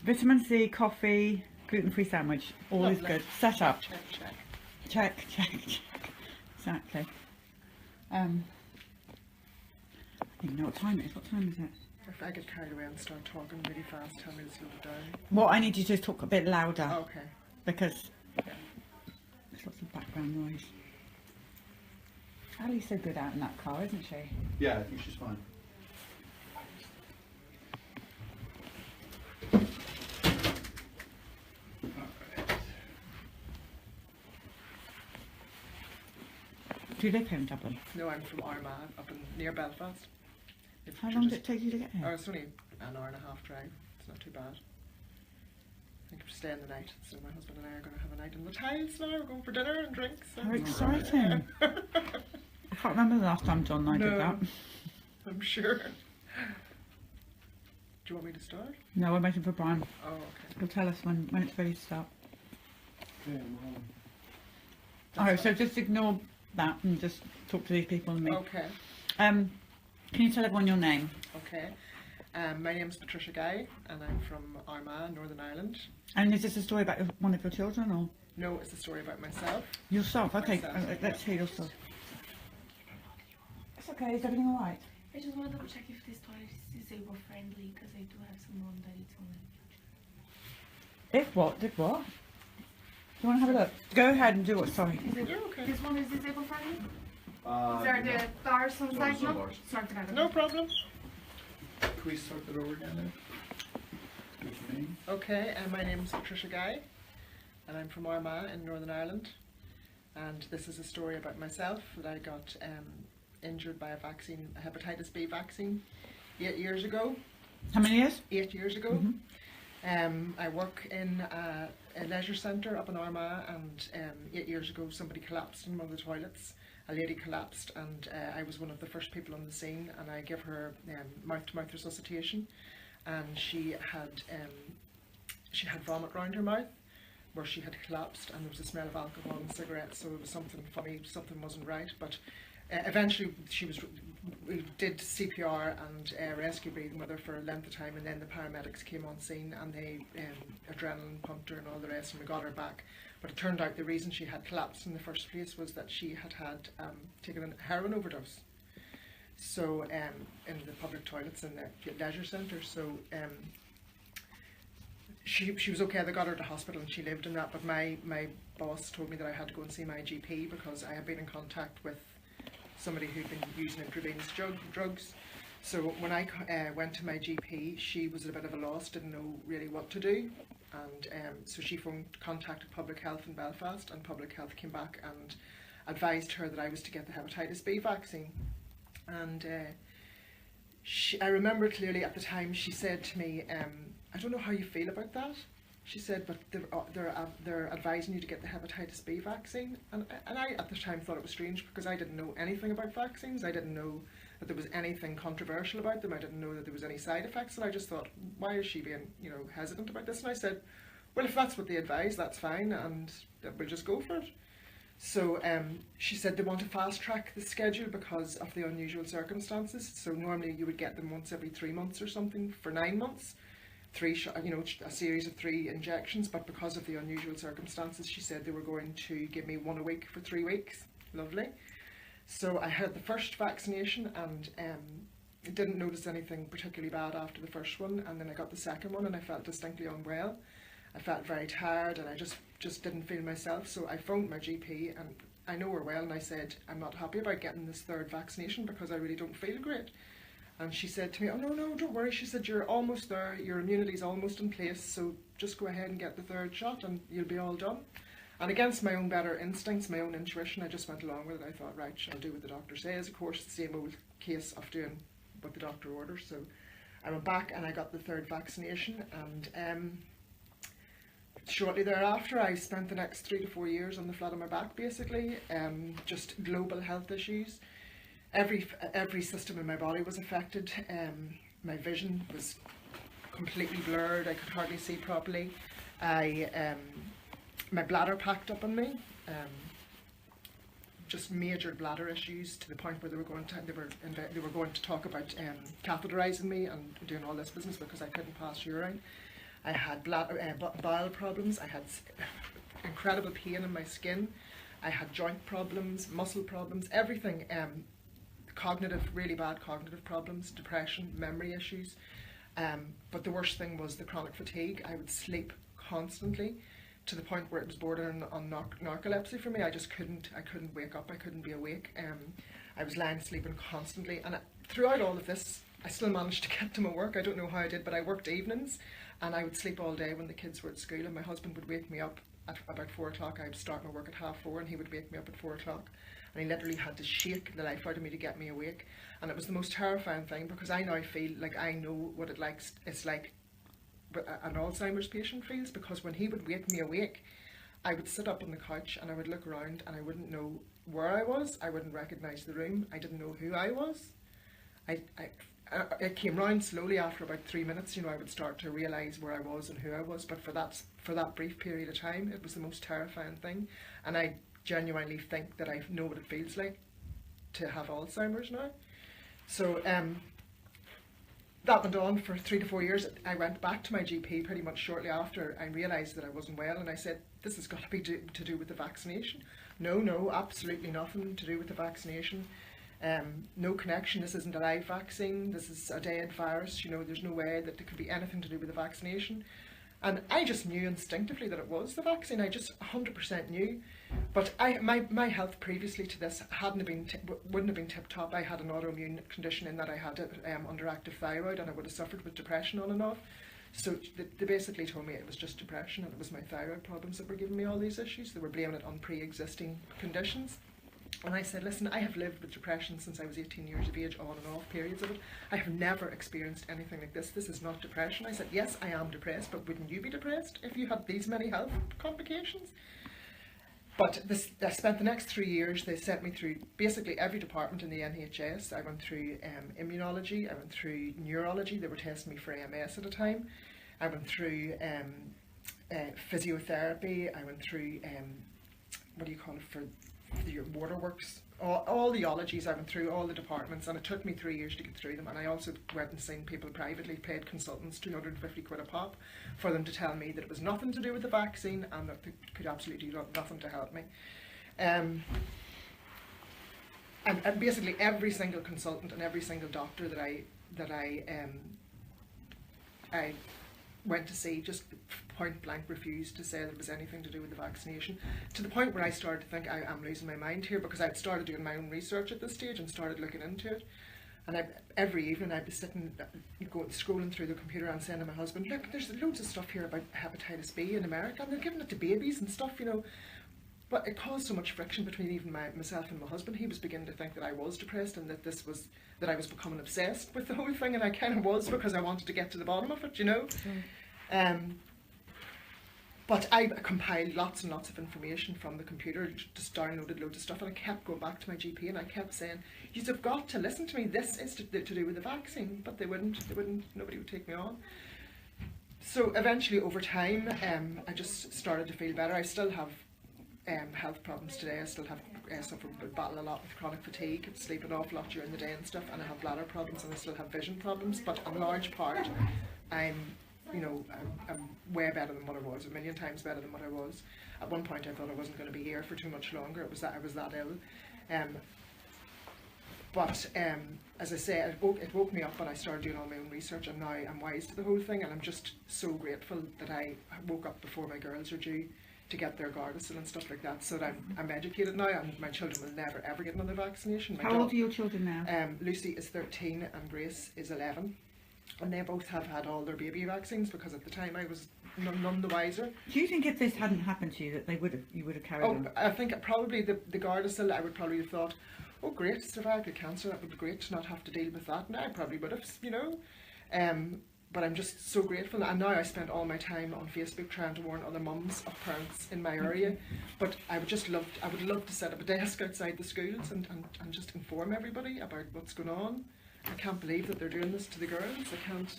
Vitamin C, coffee, gluten-free sandwich. All is good. Set up. Check. Check. Exactly. I don't know what time it is. What time is it? If I get carried away and start talking really fast, tell me to slow it down. Well, I need you to talk a bit louder. Okay. Because there's lots of background noise. Ali's so good out in that car, isn't she? Yeah, I think she's fine. Do you live here in Dublin? No, I'm from Armagh, up in near Belfast. How long did it take you to get Oh, here? it's only an hour and a half drive. It's not too bad. I think we're staying the night, so my husband and I are going to have a night in the tiles now. We're going for dinner and drinks. How exciting. I can't remember the last time John and I did that. I'm sure. Do you want me to start? No, we're waiting for Brian. Oh, okay. He'll tell us when it's ready to start. Yeah, well, Alright, so just ignore that and just talk to these people and me. Okay. Can you tell everyone your name? Okay. My name's Patricia Guy, and I'm from Armagh, Northern Ireland. And is this a story about one of your children or No, it's a story about myself. yourself? Okay, Myself. let's hear your story. It's okay, is everything alright? I just want to double check if this toilet is disabled friendly because I do have someone that it's on it. If what? Did what? Do you want to have a look? Go ahead and do what? Sorry. Yeah, okay. This one is disabled friendly? Is there no. the bars on the No, side? there's no No? bars. Sort it out. No problem. Can we start that over again now? Good for me. Okay, my name's Patricia Guy, and I'm from Armagh in Northern Ireland. And this is a story about myself that I got injured by a vaccine, a hepatitis B vaccine, 8 years ago. How many years? 8 years ago. Mm-hmm. I work in a leisure centre up in Armagh, and 8 years ago somebody collapsed in one of the toilets. A lady collapsed, and I was one of the first people on the scene, and I gave her mouth-to-mouth resuscitation, and she had vomit round her mouth where she had collapsed, and there was a smell of alcohol and cigarettes, so it was something funny, something wasn't right. But eventually we did CPR and rescue breathing with her for a length of time, and then the paramedics came on scene and they adrenaline pumped her and all the rest, and we got her back. But it turned out the reason she had collapsed in the first place was that she had taken a heroin overdose. So in the public toilets in the leisure centre. So she was okay. They got her to hospital and she lived in that. But my boss told me that I had to go and see my GP because I had been in contact with somebody who'd been using intravenous drugs. So when I went to my GP, she was at a bit of a loss, didn't know really what to do. And so she contacted Public Health in Belfast, and Public Health came back and advised her that I was to get the hepatitis B vaccine. And I remember clearly at the time she said to me, I don't know how you feel about that. She said, but they're advising you to get the hepatitis B vaccine. And I at the time thought it was strange because I didn't know anything about vaccines. I didn't know that there was anything controversial about them. I didn't know that there was any side effects. And I just thought, why is she being, hesitant about this? And I said, well, if that's what they advise, that's fine, and we'll just go for it. So she said they want to fast track the schedule because of the unusual circumstances. So normally you would get them once every 3 months or something for 9 months. A series of 3 injections, but because of the unusual circumstances, she said they were going to give me 1 a week for 3 weeks. Lovely. So I had the first vaccination and didn't notice anything particularly bad after the first one, and then I got the second one and I felt distinctly unwell. I felt very tired and I just didn't feel myself. So I phoned my GP, and I know her well, and I said, I'm not happy about getting this 3rd vaccination because I really don't feel great. And she said to me, oh no, don't worry. She said, you're almost there, your immunity's almost in place, so just go ahead and get the 3rd shot and you'll be all done. And against my own better instincts, my own intuition, I just went along with it. I thought, right, I'll do what the doctor says. Of course, it's the same old case of doing what the doctor orders. So I went back and I got the 3rd vaccination, and shortly thereafter I spent the next 3 to 4 years on the flat of my back, basically, just global health issues. Every system in my body was affected. My vision was completely blurred. I could hardly see properly. My bladder packed up on me. just major bladder issues to the point where they were going to talk about catheterising me and doing all this business because I couldn't pass urine. I had bowel problems. I had incredible pain in my skin. I had joint problems, muscle problems, everything. Really bad cognitive problems, depression, memory issues. But the worst thing was the chronic fatigue. I would sleep constantly to the point where it was bordering on narcolepsy for me. I couldn't wake up. I couldn't be awake. I was lying sleeping constantly. And throughout all of this, I still managed to get to my work. I don't know how I did, but I worked evenings and I would sleep all day when the kids were at school, and my husband would wake me up at about 4 o'clock. I would start my work at 4:30 and he would wake me up at 4 o'clock. And he literally had to shake the life out of me to get me awake. And it was the most terrifying thing because I now feel like I know what it's like an Alzheimer's patient feels, because when he would wake me awake, I would sit up on the couch and I would look around and I wouldn't know where I was. I wouldn't recognise the room. I didn't know who I was. It came round slowly after about 3 minutes. I would start to realise where I was and who I was. But for that brief period of time, it was the most terrifying thing. And I genuinely think that I know what it feels like to have Alzheimer's now. So that went on for 3 to 4 years. I went back to my GP pretty much shortly after I realised that I wasn't well, and I said, this has got to be to do with the vaccination. No, absolutely nothing to do with the vaccination. No connection. This isn't a live vaccine. This is a dead virus. There's no way that there could be anything to do with the vaccination. And I just knew instinctively that it was the vaccine. I just 100% knew. But my health previously to this wouldn't have been tip-top. I had an autoimmune condition in that I had underactive thyroid, and I would have suffered with depression on and off. So they basically told me it was just depression, and it was my thyroid problems that were giving me all these issues. They were blaming it on pre-existing conditions. And I said, listen, I have lived with depression since I was 18 years of age, on and off periods of it. I have never experienced anything like this. This is not depression. I said, yes, I am depressed, but wouldn't you be depressed if you had these many health complications? But I spent the next 3 years, they sent me through basically every department in the NHS. I went through immunology, I went through neurology. They were testing me for AMS at a time. I went through physiotherapy. I went through, for your waterworks, all the ologies. I went through all the departments, and it took me 3 years to get through them. And I also went and seen people privately, paid consultants 250 quid a pop for them to tell me that it was nothing to do with the vaccine and that they could absolutely do nothing to help me. And basically every single consultant and every single doctor that I went to see just point blank refused to say there was anything to do with the vaccination, to the point where I started to think I'm losing my mind here, because I'd started doing my own research at this stage and started looking into it. And every evening I'd be sitting, scrolling through the computer and saying to my husband, look, there's loads of stuff here about hepatitis B in America, and they're giving it to babies and stuff, But it caused so much friction between even myself and my husband. He was beginning to think that I was depressed and that I was becoming obsessed with the whole thing, and I kind of was, because I wanted to get to the bottom of it, But I compiled lots and lots of information from the computer, just downloaded loads of stuff, and I kept going back to my GP and I kept saying, you've got to listen to me, this is to do with the vaccine. But they wouldn't, nobody would take me on. So eventually over time, I just started to feel better. I still have health problems today. I still have battle a lot with chronic fatigue, sleep an awful lot during the day and stuff, and I have bladder problems, and I still have vision problems, but in large part I'm way better than what I was, a million times better than what I was. At one point I thought I wasn't going to be here for too much longer. It was that I was that ill. But as I say, it woke me up, and I started doing all my own research, and now I'm wise to the whole thing, and I'm just so grateful that I woke up before my girls are due to get their Gardasil and stuff like that, so that I'm educated now, and my children will never ever get another vaccination. How old are your children now? Lucy is 13 and Grace is 11. And they both have had all their baby vaccines, because at the time I was none the wiser. Do you think if this hadn't happened to you that you would have carried on? I think probably the Gardasil, I would probably have thought, oh great, cervical cancer, that would be great to not have to deal with that. And I probably would have, but I'm just so grateful. And now I spend all my time on Facebook trying to warn other mums of parents in my area. But I would love to set up a desk outside the schools and just inform everybody about what's going on. I can't believe that they're doing this to the girls. I can't.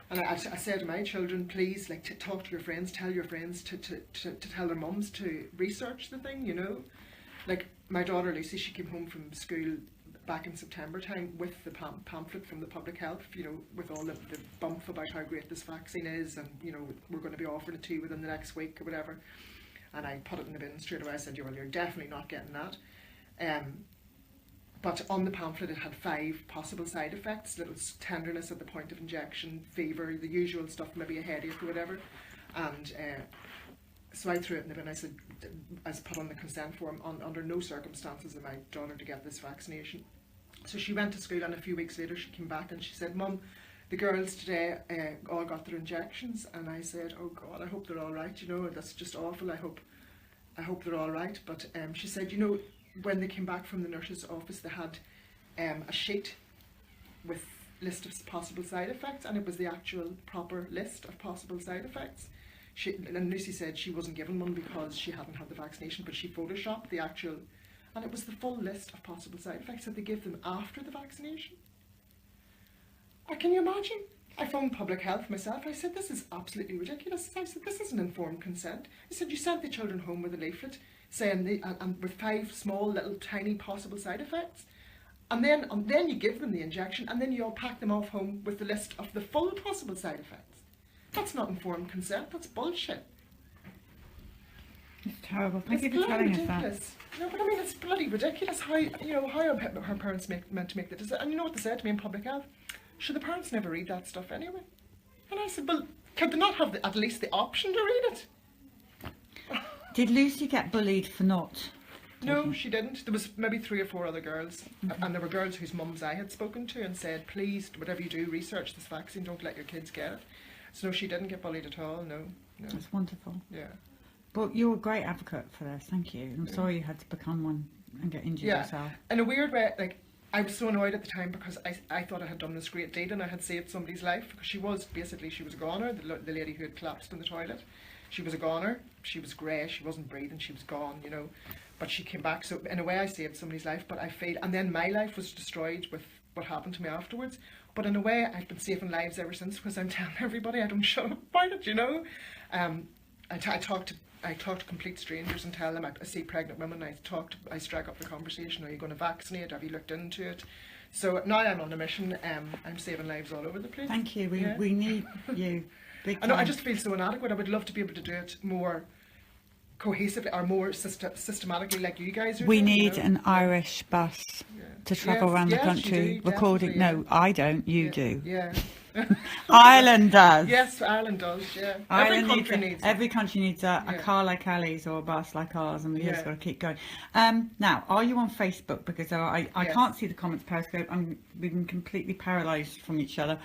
And I say to my children, please, talk to your friends, tell your friends to tell their mums to research the thing, my daughter Lucy, she came home from school back in September time with the pamphlet from the public health, you know, with all the bump about how great this vaccine is, and you know, we're going to be offering it to you within the next week or whatever. And I put it in the bin straight away. I said, well, you're definitely not getting that. But on the pamphlet it had 5 possible side effects: little tenderness at the point of injection, fever, the usual stuff, maybe a headache or whatever. And so I threw it in the bin. I said, I put on the consent form, under no circumstances am I daughter to get this vaccination. So she went to school, and a few weeks later she came back and she said, Mum, the girls today all got their injections. And I said, oh God, I hope they're all right, you know, that's just awful. I hope they're all right. But she said, you know, when they came back from the nurse's office, they had a sheet with list of possible side effects, and it was the actual proper list of possible side effects. And Lucy said she wasn't given one because she hadn't had the vaccination, but she photoshopped the actual, and it was the full list of possible side effects that they give them after the vaccination. Can you imagine? I phoned public health myself. I said, this is absolutely ridiculous. I said, this isn't informed consent. I said, you sent the children home with a leaflet saying and with 5 small little tiny possible side effects, and then you give them the injection, and then you all pack them off home with the list of the full possible side effects. That's not informed consent. That's bullshit. It's terrible. Thank you for telling ridiculous. us that. No, but I mean, it's bloody ridiculous. How, you know, how are her parents meant to make the decision? And you know what they said to me in public health? Should the parents never read that stuff anyway? And I said, well, could they not have at least the option to read it? Did Lucy get bullied for not? No, she didn't. There was maybe 3 or 4 other girls, and there were girls whose mums I had spoken to and said, please, whatever you do, research this vaccine, don't let your kids get it. So no, she didn't get bullied at all, no. That's wonderful. Yeah. But you're a great advocate for this, thank you. I'm sorry you had to become one and get injured yourself. In a weird way, like, I was so annoyed at the time because I thought I had done this great deed and I had saved somebody's life, because she was a goner, the lady who had collapsed in the toilet. She was a goner, she was grey, she wasn't breathing, she was gone, you know. But she came back, so in a way I saved somebody's life, but I failed. And then my life was destroyed with what happened to me afterwards. But in a way, I've been saving lives ever since, because I'm telling everybody, I don't shut up about it, you know. I talk to complete strangers and tell them, I see pregnant women, I strike up the conversation, are you going to vaccinate, have you looked into it? So now I'm on a mission, I'm saving lives all over the place. Thank you, we need you. Big I know, I just feel so inadequate. I would love to be able to do it more cohesively or more systematically like you guys are We doing, need you know? an Irish bus to travel around the country recording. No, I don't, you do. Yeah. Ireland does. Yes, Ireland does, yeah. Ireland Every country needs a car like Ali's or a bus like ours, and we just got to keep going. Now, are you on Facebook? Because I can't see the comments Periscope. We've been completely paralysed from each other.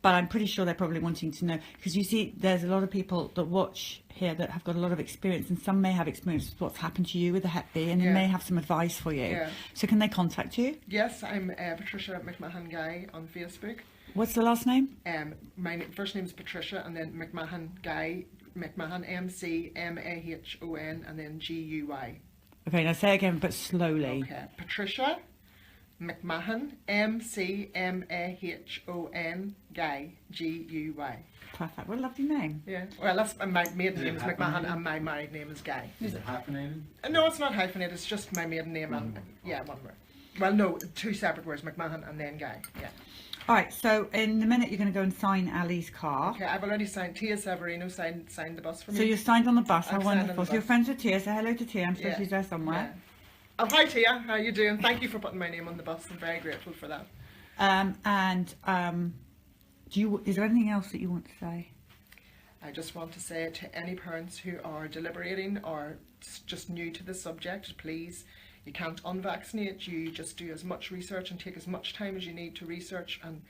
But I'm pretty sure they're probably wanting to know, because you see there's a lot of people that watch here that have got a lot of experience, and some may have experience with what's happened to you with the Hep B, and they may have some advice for you. Yeah. So can they contact you? Yes, I'm Patricia McMahon Guy on Facebook. What's the last name? My first name is Patricia, and then McMahon Guy, McMahon, McMahon, and then GUY. Okay, now say it again, but slowly. Okay, Patricia McMahon, McMahon, Guy, GUY. Perfect. What a lovely name. Yeah. Well, that's my maiden name is McMahon, and my married name is Guy. Is it hyphenated? No, it's not hyphenated. It's just my maiden name and one word. Well, no, 2 separate words: McMahon and then Guy. Yeah. All right. So in a minute, you're going to go and sign Ali's car. Okay, I've already signed. Tia Severino signed the bus for me. So you're signed on the bus. How I'm signed on wonderful. the So you're bus. friends with Tia. Say hello to Tia. I'm sure she's there somewhere. Yeah. Oh, hi Tia. How you doing? Thank you for putting my name on the bus. I'm very grateful for that. Is there anything else that you want to say? I just want to say to any parents who are deliberating or just new to the subject, please, you can't unvaccinate. You just do as much research and take as much time as you need to research. And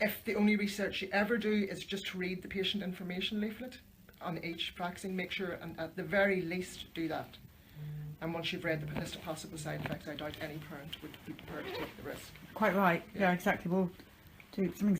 if the only research you ever do is just to read the patient information leaflet on each vaccine, make sure and at the very least do that. And once you've read the list of possible side effects, I doubt any parent would be prepared to take the risk. Quite right. Yeah, exactly. We'll do something